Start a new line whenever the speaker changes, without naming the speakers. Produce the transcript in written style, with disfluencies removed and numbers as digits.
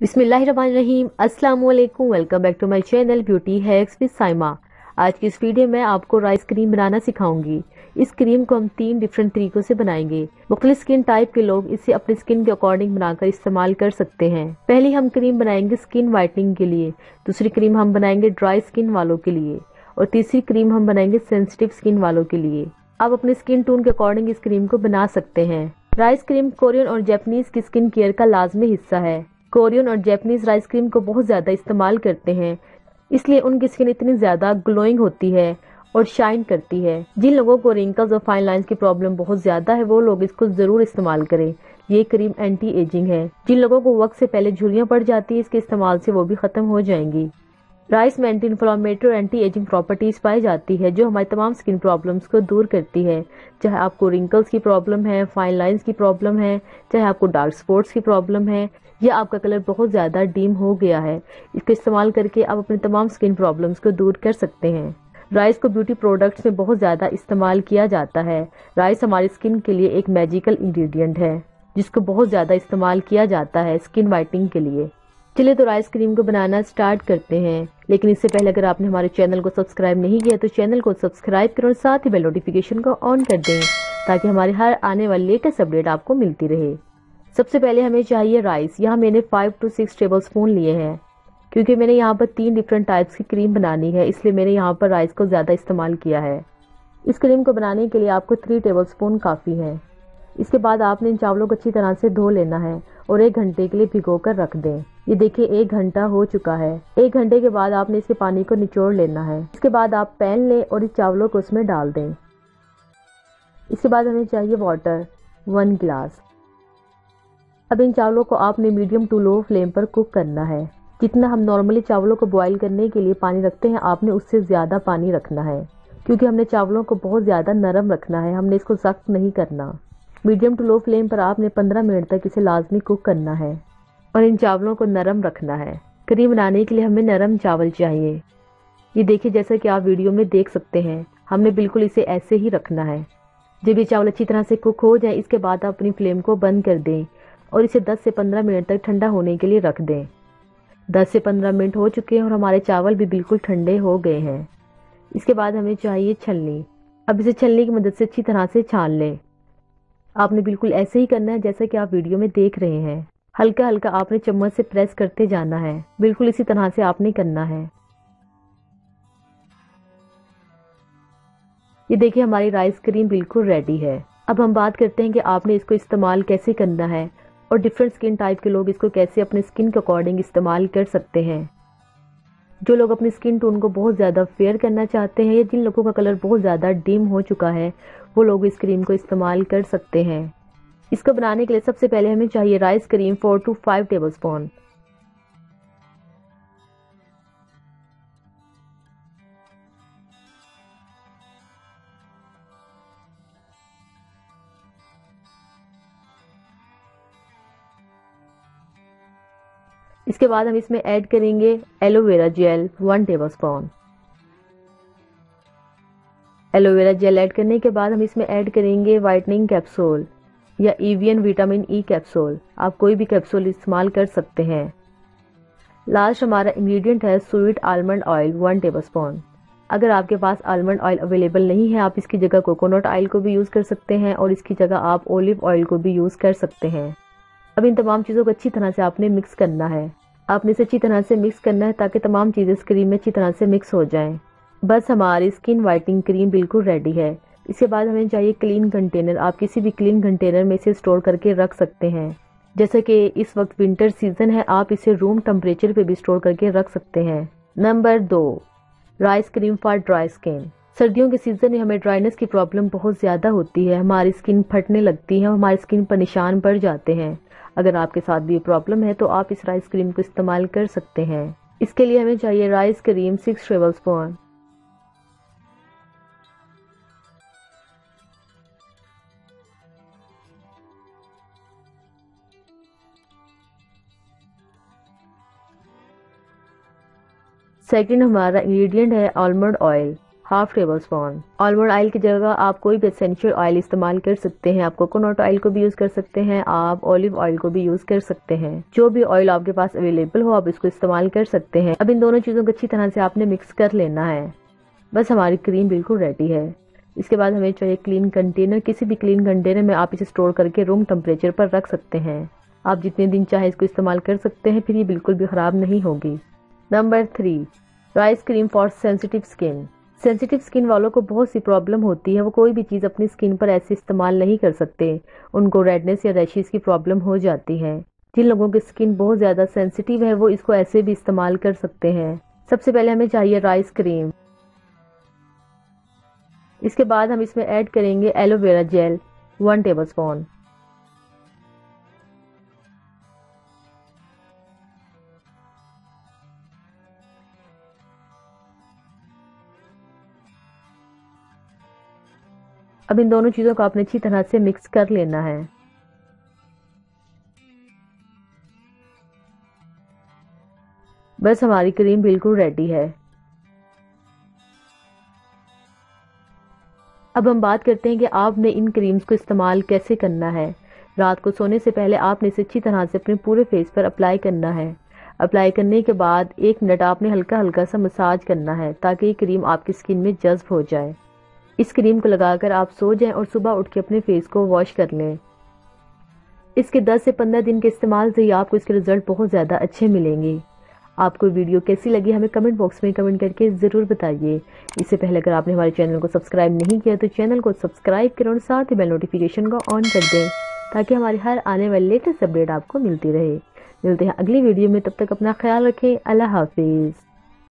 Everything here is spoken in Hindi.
बिस्मिल्लाहिर्रहमानिर्रहीम। अस्सलाम वालेकुम। Welcome back to my channel beauty hacks with Saima. आज की इस वीडियो में आपको राइस क्रीम बनाना सिखाऊंगी। इस क्रीम को हम 3 डिफरेंट तरीकों से बनाएंगे। मुख्तलिफ स्किन टाइप के लोग इसे अपनी स्किन के अकॉर्डिंग बनाकर इस्तेमाल कर सकते हैं। पहली हम क्रीम बनाएंगे स्किन वाइटनिंग के लिए, दूसरी क्रीम हम बनाएंगे ड्राई स्किन वालों के लिए और तीसरी क्रीम हम बनाएंगे सेंसिटिव स्किन वालों के लिए। आप अपने स्किन टोन के अकॉर्डिंग इस क्रीम को बना सकते हैं। राइस क्रीम कोरियन और जापानीज की स्किन केयर का लाजमी हिस्सा है। कोरियन और जापानीज राइस क्रीम को बहुत ज़्यादा इस्तेमाल करते हैं, इसलिए उनकी स्किन इतनी ज़्यादा ग्लोइंग होती है और शाइन करती है। जिन लोगों को रिंकल्स और फाइन लाइंस की प्रॉब्लम बहुत ज़्यादा है वो लोग इसको ज़रूर इस्तेमाल करें। ये क्रीम एंटी एजिंग है। जिन लोगों को वक्त से पहले झुर्रियाँ पड़ जाती है इसके इस्तेमाल से वो भी ख़त्म हो जाएंगी। राइस में एंटी इन्फ्लामेटरी और एंटी एजिंग प्रॉपर्टीज पाई जाती है जो हमारी तमाम स्किन प्रॉब्लम्स को दूर करती है। चाहे आपको रिंकल्स की प्रॉब्लम है, फाइन लाइंस की प्रॉब्लम है, चाहे आपको डार्क स्पॉट्स की प्रॉब्लम है या आपका कलर बहुत ज़्यादा डीम हो गया है, इसका इस्तेमाल करके आप अपने तमाम स्किन प्रॉब्लम्स को दूर कर सकते हैं। राइस को ब्यूटी प्रोडक्ट्स में बहुत ज़्यादा इस्तेमाल किया जाता है। राइस हमारी स्किन के लिए एक मैजिकल इंग्रेडिएंट है जिसको बहुत ज़्यादा इस्तेमाल किया जाता है स्किन वाइटनिंग के लिए। चलिए तो राइस क्रीम को बनाना स्टार्ट करते हैं। लेकिन इससे पहले अगर आपने हमारे चैनल को सब्सक्राइब नहीं किया तो चैनल को सब्सक्राइब करें और साथ ही बेल नोटिफिकेशन को ऑन कर दें ताकि हमारे हर आने वाली लेटेस्ट अपडेट आपको मिलती रहे। सबसे पहले हमें चाहिए राइस। यहाँ मैंने 5 to 6 टेबल स्पून लिए हैं। क्योंकि मैंने यहाँ पर 3 डिफरेंट टाइप्स की क्रीम बनानी है इसलिए मैंने यहाँ पर राइस को ज़्यादा इस्तेमाल किया है। इस क्रीम को बनाने के लिए आपको 3 टेबल स्पून काफ़ी है। इसके बाद आपने इन चावलों को अच्छी तरह से धो लेना है और 1 घंटे के लिए भिगो कर रख दें। ये देखिए 1 घंटा हो चुका है। 1 घंटे के बाद आपने इसके पानी को निचोड़ लेना है। इसके बाद आप पैन लें और इस चावलों को उसमें डाल दें। इसके बाद हमें चाहिए वाटर 1 गिलास। अब इन चावलों को आपने मीडियम टू लो फ्लेम पर कुक करना है। जितना हम नॉर्मली चावलों को बॉईल करने के लिए पानी रखते हैं आपने उससे ज़्यादा पानी रखना है, क्योंकि हमने चावलों को बहुत ज़्यादा नरम रखना है, हमने इसको सख्त नहीं करना। मीडियम टू लो फ्लेम पर आपने 15 मिनट तक इसे लाजमी कुक करना है और इन चावलों को नरम रखना है। क्रीम बनाने के लिए हमें नरम चावल चाहिए। ये देखिए जैसा कि आप वीडियो में देख सकते हैं, हमने बिल्कुल इसे ऐसे ही रखना है। जब ये चावल अच्छी तरह से कुक हो जाए इसके बाद आप अपनी फ्लेम को बंद कर दें और इसे 10 से 15 मिनट तक ठंडा होने के लिए रख दें। 10 से 15 मिनट हो चुके हैं और हमारे चावल भी बिल्कुल ठंडे हो गए हैं। इसके बाद हमें चाहिए छलनी। अब इसे छलनी की मदद से अच्छी तरह से छान लें। आपने बिल्कुल ऐसे ही करना है जैसा कि आप वीडियो में देख रहे हैं। हल्का हल्का आपने चम्मच से प्रेस करते जाना है। बिल्कुल इसी तरह से आपने करना है। ये देखिए हमारी राइस क्रीम बिल्कुल रेडी है। अब हम बात करते हैं कि आपने इसको इस्तेमाल कैसे करना है और डिफरेंट स्किन टाइप के लोग इसको कैसे अपने स्किन के अकॉर्डिंग इस्तेमाल कर सकते हैं। जो लोग अपनी स्किन टोन को बहुत ज़्यादा फेयर करना चाहते हैं या जिन लोगों का कलर बहुत ज़्यादा डिम हो चुका है वो लोग इस क्रीम को इस्तेमाल कर सकते हैं। इसको बनाने के लिए सबसे पहले हमें चाहिए rice cream 4 to 5 table spoon. इसके बाद हम इसमें ऐड करेंगे aloe vera gel 1 table spoon. Aloe vera gel add करने के बाद हम इसमें ऐड करेंगे वाइटनिंग कैप्सूल या एवियन विटामिन ई कैप्सूल। आप कोई भी कैप्सूल इस्तेमाल कर सकते हैं। लास्ट हमारा इंग्रेडिएंट है sweet almond oil 1 table spoon. अगर आपके पास आलमंड ऑयल अवेलेबल नहीं है आप इसकी जगह कोकोनट ऑयल को भी यूज़ कर सकते हैं और इसकी जगह आप ओलिव ऑयल को भी यूज़ कर सकते हैं। अब इन तमाम चीज़ों को अच्छी तरह से आपने मिक्स करना है। आपने इसे अच्छी तरह से मिक्स करना है ताकि तमाम चीज़ें इस क्रीम में अच्छी तरह से मिक्स हो जाएं। बस हमारी स्किन वाइटनिंग क्रीम बिल्कुल रेडी है। इसके बाद हमें चाहिए क्लीन कंटेनर। आप किसी भी क्लीन कंटेनर में इसे स्टोर करके रख सकते हैं। जैसे कि इस वक्त विंटर सीजन है आप इसे रूम टेम्परेचर पे भी स्टोर करके रख सकते हैं। Number 2, rice cream for dry skin. सर्दियों के सीजन में हमें ड्राइनेस की प्रॉब्लम बहुत ज़्यादा होती है। हमारी स्किन फटने लगती है, हमारी स्किन पर निशान पड़ जाते हैं। अगर आपके साथ भी ये प्रॉब्लम है तो आप इस राइस क्रीम को इस्तेमाल कर सकते हैं। इसके लिए हमें चाहिए rice cream 6 table spoon. Second हमारा इंग्रेडिएंट है almond oil half table spoon. Almond oil की जगह आप कोई भी एसेंशियल ऑयल इस्तेमाल कर सकते हैं। आप कोकोनट ऑयल को भी यूज कर सकते हैं, आप ऑलिव ऑयल को भी यूज कर सकते हैं। जो भी ऑयल आपके पास अवेलेबल हो आप इसको इस्तेमाल कर सकते हैं। अब इन दोनों चीजों को अच्छी तरह से आपने मिक्स कर लेना है। बस हमारी क्रीम बिल्कुल रेडी है। इसके बाद हमें चाहिए क्लीन कंटेनर। किसी भी क्लीन कंटेनर में आप इसे स्टोर करके रूम टेम्परेचर पर रख सकते हैं। आप जितने दिन चाहे इसको इस्तेमाल कर सकते हैं, फिर ये बिल्कुल भी खराब नहीं होगी। Number 3, rice cream for sensitive skin. Sensitive skin वालों को बहुत सी प्रॉब्लम होती है, वो कोई भी चीज़ अपनी स्किन पर ऐसे इस्तेमाल नहीं कर सकते। उनको रेडनेस या रैशेस की प्रॉब्लम हो जाती है। जिन लोगों की स्किन बहुत ज़्यादा सेंसिटिव है वो इसको ऐसे भी इस्तेमाल कर सकते हैं। सबसे पहले हमें चाहिए राइस क्रीम। इसके बाद हम इसमें ऐड करेंगे एलोवेरा जेल 1 टेबल स्पून। अब इन दोनों चीज़ों को आपने अच्छी तरह से मिक्स कर लेना है। बस हमारी क्रीम बिल्कुल रेडी है। अब हम बात करते हैं कि आपने इन क्रीम्स को इस्तेमाल कैसे करना है। रात को सोने से पहले आपने इसे अच्छी तरह से अपने पूरे फेस पर अप्लाई करना है। अप्लाई करने के बाद 1 मिनट आपने हल्का हल्का सा मसाज करना है ताकि ये क्रीम आपकी स्किन में जज्ब हो जाए। इस क्रीम को लगाकर आप सो जाएं और सुबह उठ के अपने फेस को वॉश कर लें। इसके 10 से 15 दिन के इस्तेमाल से ही आपको इसके रिजल्ट बहुत ज़्यादा अच्छे मिलेंगे। आपको वीडियो कैसी लगी हमें कमेंट बॉक्स में कमेंट करके ज़रूर बताइए। इससे पहले अगर आपने हमारे चैनल को सब्सक्राइब नहीं किया तो चैनल को सब्सक्राइब करें और साथ ही बेल नोटिफिकेशन को ऑन कर दें ताकि हमारी हर आने वाली लेटेस्ट अपडेट आपको मिलती रहे। मिलते हैं अगली वीडियो में, तब तक अपना ख्याल रखें। अल्लाह हाफिज़।